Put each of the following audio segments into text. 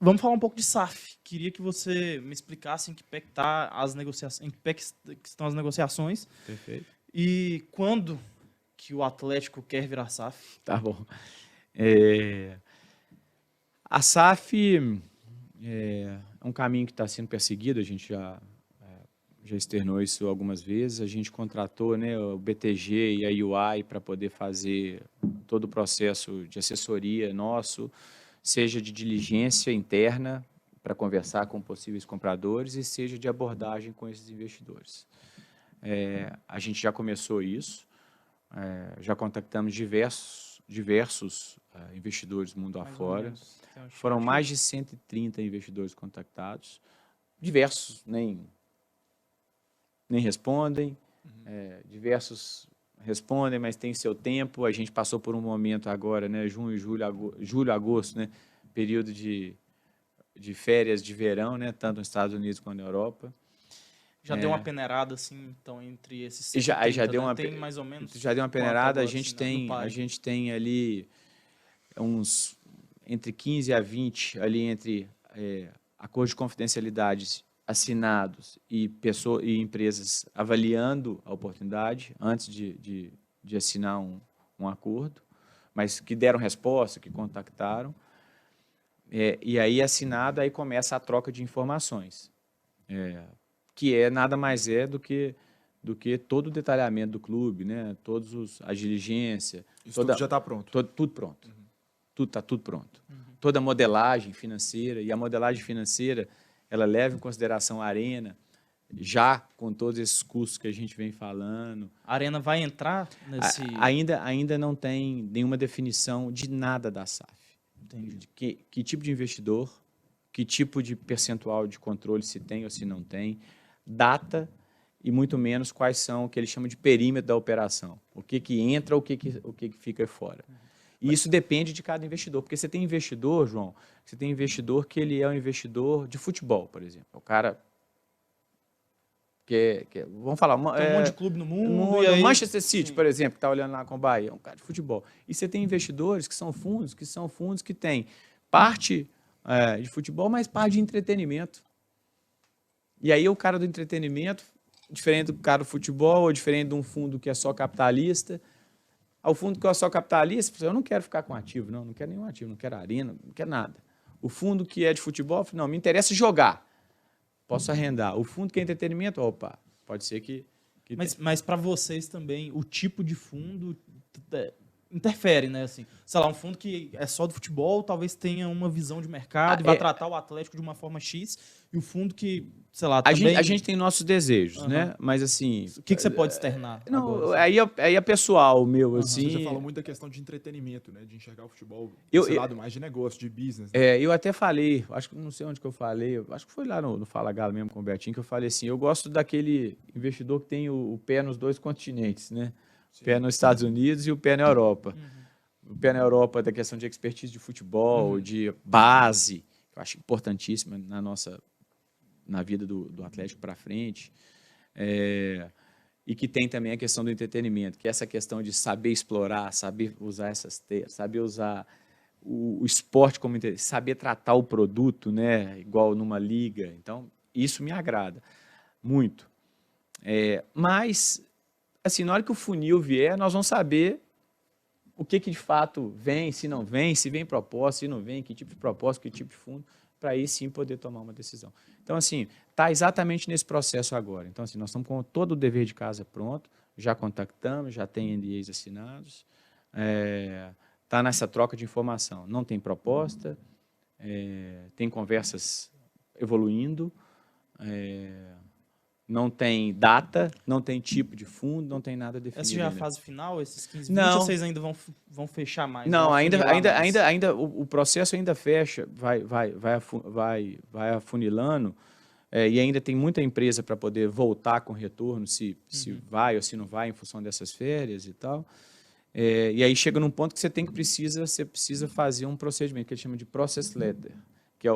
Vamos falar um pouco de SAF. Queria que você me explicasse em que pé que tá as negociações, em que pé que estão as negociações Perfeito. e quando que o Atlético quer virar SAF. Tá bom. É, a SAF é um caminho que está sendo perseguido, a gente já externou isso algumas vezes, a gente contratou, né, o BTG e a UI para poder fazer todo o processo de assessoria nosso, seja de diligência interna para conversar com possíveis compradores e seja de abordagem com esses investidores. A gente já começou isso, já contactamos diversos investidores mundo Mais ou afora. menos. Tem uma Foram mais estimativa? de 130 investidores contactados. Diversos nem respondem, diversos respondem, mas tem seu tempo. A gente passou por um momento agora, né, junho, julho, agosto, né, período de férias de verão, né, tanto nos Estados Unidos quanto na Europa. Já deu uma peneirada, assim, então, entre esses E já 130, deu né? uma, Tem mais ou menos já deu uma quanto peneirada. agora, assim, no A páreo? gente tem ali uns entre 15 a 20 ali entre acordos de confidencialidade assinados e empresas avaliando a oportunidade antes de assinar um acordo, mas que deram resposta, que contactaram. E aí, assinado, aí começa a troca de informações, que nada mais do que todo o detalhamento do clube, né? A diligência. Isso tudo já está pronto. Tudo pronto. Está tudo pronto. Toda a modelagem financeira, e a modelagem financeira, ela leva em consideração a Arena, já com todos esses custos que a gente vem falando. A Arena vai entrar nesse... Ainda não tem nenhuma definição de nada da SAF. Entendi. De que tipo de investidor, que tipo de percentual de controle se tem ou se não tem, data e muito menos quais são o que eles chamam de perímetro da operação. O que entra, o que fica fora. E isso depende de cada investidor, porque você tem investidor, João, que ele é um investidor de futebol, por exemplo. O cara vamos falar... Tem um monte de clube no mundo, e aí... Manchester City, Sim. por exemplo, que está olhando lá com o Bahia, é um cara de futebol. E você tem investidores que são fundos que têm parte de futebol, mas parte de entretenimento. E aí o cara do entretenimento, diferente do cara do futebol, ou diferente de um fundo que é só capitalista, ao fundo que é só capitalista, eu não quero ficar com ativo, não quero nenhum ativo, não quero arena, não quero nada. O fundo que é de futebol, não, me interessa jogar, posso arrendar. O fundo que é entretenimento, opa, pode ser que Mas para vocês também, o tipo de fundo interfere, né? Assim, sei lá, um fundo que é só do futebol, talvez tenha uma visão de mercado e vai tratar o Atlético de uma forma X, e o fundo que, sei lá, também... A gente tem nossos desejos, né? Mas assim... O que você pode externar Não, agora, assim? aí é pessoal meu, assim... Você já falou muito da questão de entretenimento, né? De enxergar o futebol, esse lado mais de negócio, de business. Né? Eu até falei, acho que não sei onde que eu falei, acho que foi lá no Fala Galo mesmo com o Betinho, que eu falei assim, eu gosto daquele investidor que tem o pé nos dois continentes, né? O pé nos Estados Unidos e o pé na Europa. O pé na Europa da questão de expertise de futebol, de base, que eu acho importantíssima na vida do Atlético para frente. E que tem também a questão do entretenimento, que é essa questão de saber explorar, saber usar saber usar o esporte como saber tratar o produto, né, igual numa liga. Então, isso me agrada muito. Mas, assim, na hora que o funil vier, nós vamos saber o que de fato vem, se não vem, se vem proposta, se não vem, que tipo de proposta, que tipo de fundo, para aí sim poder tomar uma decisão. Então, assim, está exatamente nesse processo agora. Então, assim, nós estamos com todo o dever de casa pronto, já contactamos, já tem NDAs assinados, está nessa troca de informação. Não tem proposta, tem conversas evoluindo, não tem data, não tem tipo de fundo, não tem nada definido. Essa já é a fase final, esses 15, 20, não. ou vocês ainda vão fechar mais? Não, ainda o processo ainda fecha, vai afunilando, e ainda tem muita empresa para poder voltar com retorno, se vai ou se não vai, em função dessas férias e tal. E aí chega num ponto que você precisa fazer um procedimento que ele chama de process letter, que é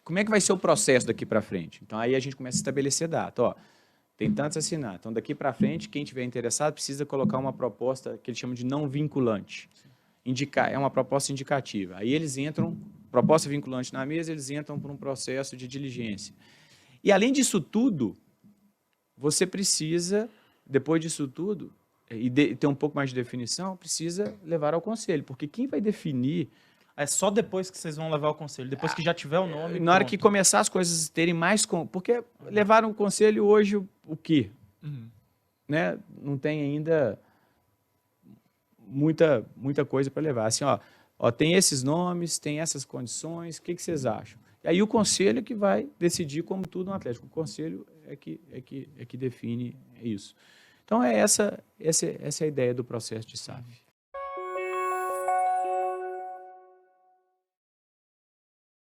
como é que vai ser o processo daqui para frente. Então aí a gente começa a estabelecer data. Ó, tem tantos assinados. Então daqui para frente, quem tiver interessado precisa colocar uma proposta que ele chama de não vinculante. é uma proposta indicativa. Aí eles entram, proposta vinculante na mesa, eles entram por um processo de diligência. E, além disso tudo, você precisa, depois disso tudo, e ter um pouco mais de definição, precisa levar ao conselho, porque quem vai definir... É só depois que vocês vão levar ao conselho, depois que já tiver o nome. Na hora que começar as coisas terem mais... Porque levaram ao conselho hoje o quê? Né? Não tem ainda muita coisa para levar. Assim, ó, tem esses nomes, tem essas condições, o que vocês acham? E aí o conselho é que vai decidir, como tudo no Atlético. O conselho é que define isso. Então, essa é a ideia do processo de SAF.